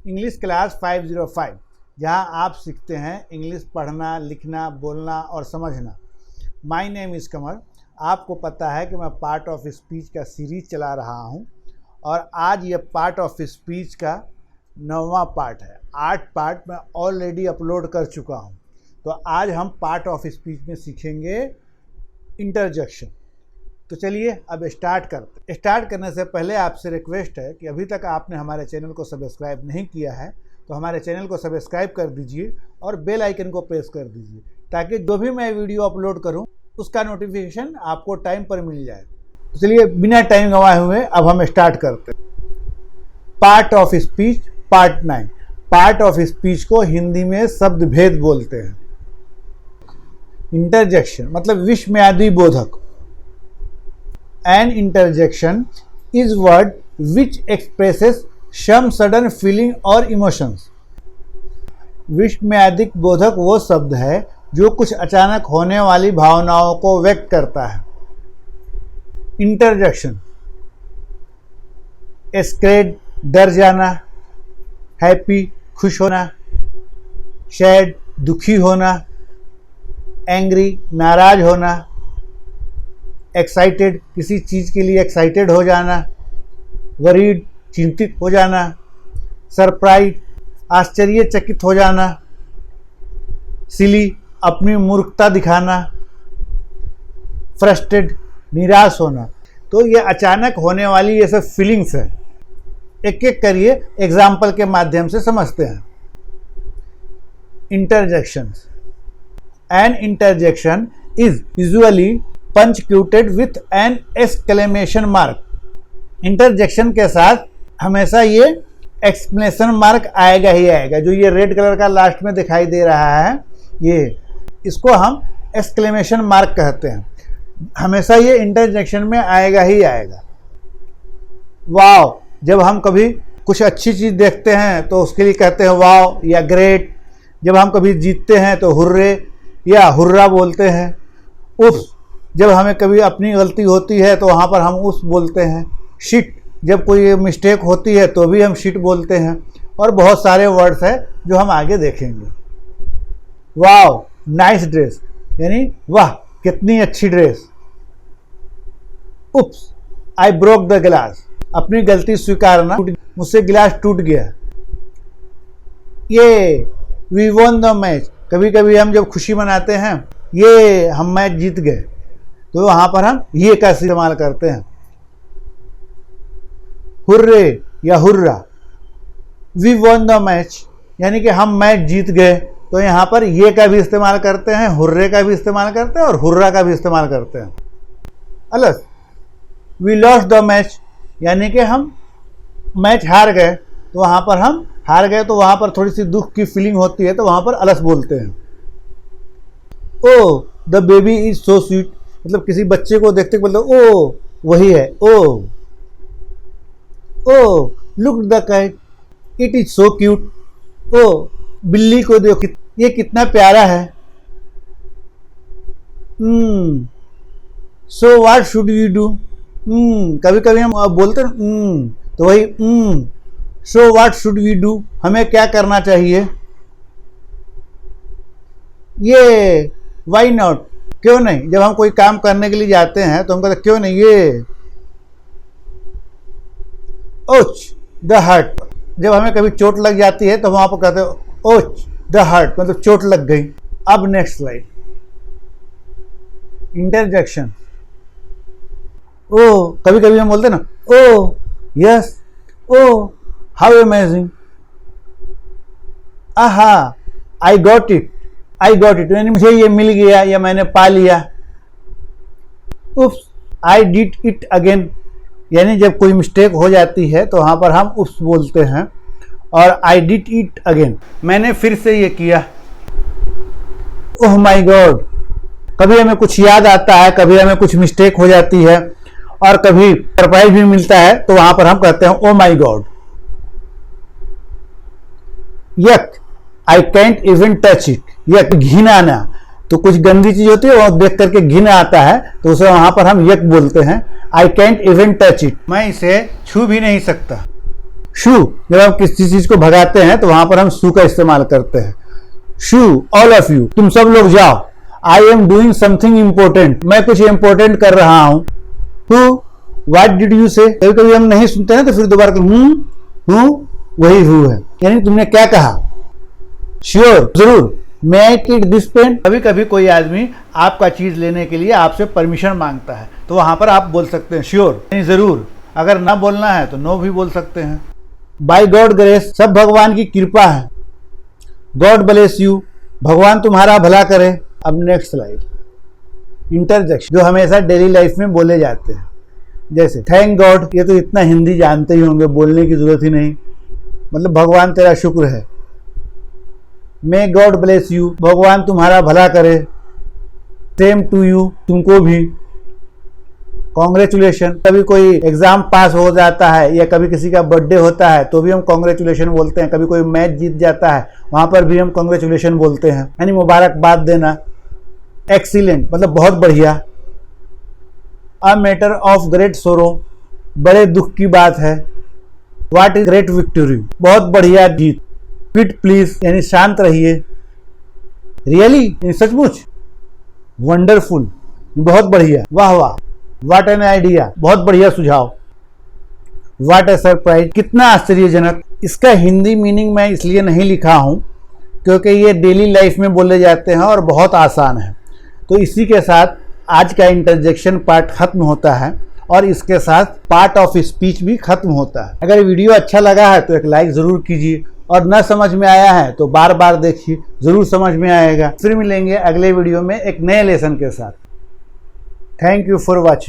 English class 505, जहां आप सीखते हैं इंग्लिश पढ़ना, लिखना, बोलना और समझना। माय नेम इज़ कमर। आपको पता है कि मैं पार्ट ऑफ स्पीच का सीरीज चला रहा हूं और आज ये पार्ट ऑफ स्पीच का 9वां पार्ट है। 8 पार्ट मैं ऑलरेडी अपलोड कर चुका हूं। तो आज हम पार्ट ऑफ स्पीच में सीखेंगे इंटरजेक्शन। तो चलिए अब स्टार्ट करते हैं। स्टार्ट करने से पहले आपसे रिक्वेस्ट है कि अभी तक आपने हमारे चैनल को सब्सक्राइब नहीं किया है तो हमारे चैनल को सब्सक्राइब कर दीजिए और बेल आइकन को प्रेस कर दीजिए ताकि जो भी मैं वीडियो अपलोड करूं उसका नोटिफिकेशन आपको टाइम पर मिल जाए। तो चलिए बिना टाइम गंवाए हुए अब हम स्टार्ट करते हैं। Part of speech part 9। Part of speech को हिंदी में शब्द भेद बोलते हैं। इंटरजेक्शन मतलब विस्मयादि बोधक। An interjection is word which expresses some sudden feeling or emotions. विस्मयादिक बोधक वो शब्द है जो कुछ अचानक होने वाली भावनाओं को व्यक्त करता है। इंटरजेक्शन स्कैड डर जाना, हैप्पी खुश होना, सैड दुखी होना, एंग्री नाराज होना, एक्साइटेड किसी चीज़ के लिए एक्साइटेड हो जाना, वरीड चिंतित हो जाना, सरप्राइज आश्चर्यचकित हो जाना, सिली अपनी मूर्खता दिखाना, फ्रस्ट्रेटेड निराश होना। तो ये अचानक होने वाली ये सब फीलिंग्स है। एक एक करिए एग्जाम्पल के माध्यम से समझते हैं। Interjections. An interjection is usually punctuated with an exclamation mark. Interjection के साथ हमेशा ये एक्सक्लेमेशन मार्क आएगा ही आएगा। जो ये रेड कलर का लास्ट में दिखाई दे रहा है ये, इसको हम एक्सक्लेमेशन मार्क कहते हैं। हमेशा ये इंटरजेक्शन में आएगा ही आएगा। वाव, जब हम कभी कुछ अच्छी चीज़ देखते हैं तो उसके लिए कहते हैं वाव या ग्रेट। जब हम कभी जीतते हैं तो हुर्रे या हुर्रा बोलते हैं। उफ, जब हमें कभी अपनी गलती होती है तो वहाँ पर हम उस बोलते हैं। शिट, जब कोई मिस्टेक होती है तो भी हम शिट बोलते हैं। और बहुत सारे वर्ड्स हैं जो हम आगे देखेंगे। वाव नाइस ड्रेस यानी वाह कितनी अच्छी dress. Oops I broke the glass, अपनी गलती स्वीकारना, मुझसे गिलास टूट गया। ये वी वॉन द मैच, कभी कभी हम जब खुशी मनाते हैं ये हम मैच जीत गए तो वहाँ पर हम ये का इस्तेमाल करते हैं। हुर्रे या hurrah, we won the match यानी कि हम मैच जीत गए तो यहाँ पर ये का भी इस्तेमाल करते हैं, हुर्रे का भी इस्तेमाल करते हैं और हुर्रा का भी इस्तेमाल करते हैं। अलस, वी लॉस्ट द मैच यानी कि हम मैच हार गए तो वहाँ पर हम हार गए तो वहाँ पर थोड़ी सी दुख की फीलिंग होती है तो वहाँ पर अलस बोलते हैं। Oh the baby is so sweet, मतलब किसी बच्चे को देखते बोलते ओ वही है। Oh look the cat it is so cute, oh बिल्ली को देखो ये कितना प्यारा है। So what should we do, कभी कभी हम बोलते हैं तो वही so what should we do, हमें क्या करना चाहिए। ये वाई नॉट, क्यों नहीं, जब हम कोई काम करने के लिए जाते हैं तो हम कहते क्यों नहीं। ये ओच द हर्ट, जब हमें कभी चोट लग जाती है तो वहाँ पर कहते हैं ओच द हर्ट, मतलब चोट लग गई। अब नेक्स्ट स्लाइड। इंटरजेक्शन। ओ कभी कभी हम बोलते हैं ना oh yes, oh how amazing, aha I got it, I got it यानी मुझे ये मिल गया या मैंने पा लिया। Oops I did it again यानी जब कोई मिस्टेक हो जाती है तो वहाँ पर हम उफ्स बोलते हैं। और आई डिड इट अगेन, मैंने फिर से ये किया। ओह माय गॉड, कभी हमें कुछ याद आता है, कभी हमें कुछ मिस्टेक हो जाती है और कभी सरप्राइज भी मिलता है तो वहाँ पर हम कहते हैं ओ my god. Yuck I can't even touch it, yuck घिन आना, तो कुछ गंदी चीज होती है वो देख करके घिन आता है तो उसे वहां पर हम यक बोलते हैं। आई कैंट इवन टच इट, मैं इसे छू भी नहीं सकता। शू, जब हम किसी चीज को भगाते हैं तो वहां पर हम शू का इस्तेमाल करते हैं। शू, ऑल ऑफ यू, तुम सब लोग जाओ। I am doing something important, मैं कुछ इंपॉर्टेंट कर रहा हूं। हु, व्हाट डिड यू से, कभी कभी हम नहीं सुनते ना तो फिर दोबारा वही हु है, यानी तुमने क्या कहा। श्योर, जरूर। मे आई टेक दिस पेन, कभी कभी कोई आदमी आपका चीज लेने के लिए आपसे परमिशन मांगता है तो वहां पर आप बोल सकते हैं श्योर, यानी जरूर। अगर ना बोलना है तो नो भी बोल सकते हैं। बाय गॉड ग्रेस, सब भगवान की कृपा है। गॉड ब्लेस यू, भगवान तुम्हारा भला करे। अब नेक्स्ट स्लाइड, इंटरजेक्शन, जो हमेशा डेली लाइफ में बोले जाते हैं, जैसे थैंक गॉड, ये तो इतना हिंदी जानते ही होंगे, बोलने की जरूरत ही नहीं, मतलब भगवान तेरा शुक्र है। मे गॉड ब्लेस यू, भगवान तुम्हारा भला करे। सेम टू यू, तुमको भी। कॉन्ग्रेचुलेशन, कभी कोई एग्जाम पास हो जाता है या कभी किसी का बर्थडे होता है तो भी हम कॉन्ग्रेचुलेशन बोलते हैं। कभी कोई मैच जीत जाता है वहां पर भी हम कॉन्ग्रेचुलेशन बोलते हैं, यानी मुबारकबाद देना। एक्सीलेंट मतलब बहुत बढ़िया। अ मैटर ऑफ ग्रेट सोरो, बड़े दुख की बात है। व्हाट इज ग्रेट विक्टोरी, बहुत बढ़िया जीत। क्विट प्लीज, यानी शांत रहिए। रियली, यानी सचमुच। वंडरफुल, बहुत बढ़िया। वाह वाह, व्हाट एन आइडिया, बहुत बढ़िया सुझाव। व्हाट ए सरप्राइज, कितना आश्चर्यजनक। इसका हिंदी मीनिंग मैं इसलिए नहीं लिखा हूं क्योंकि ये डेली लाइफ में बोले जाते हैं और बहुत आसान है। तो इसी के साथ आज का इंटरजेक्शन पार्ट खत्म होता है और इसके साथ पार्ट ऑफ स्पीच भी खत्म होता है। अगर वीडियो अच्छा लगा है तो एक लाइक जरूर कीजिए और न समझ में आया है तो बार बार देखिए, जरूर समझ में आएगा। फिर मिलेंगे अगले वीडियो में एक नए लेसन के साथ। Thank you for watching.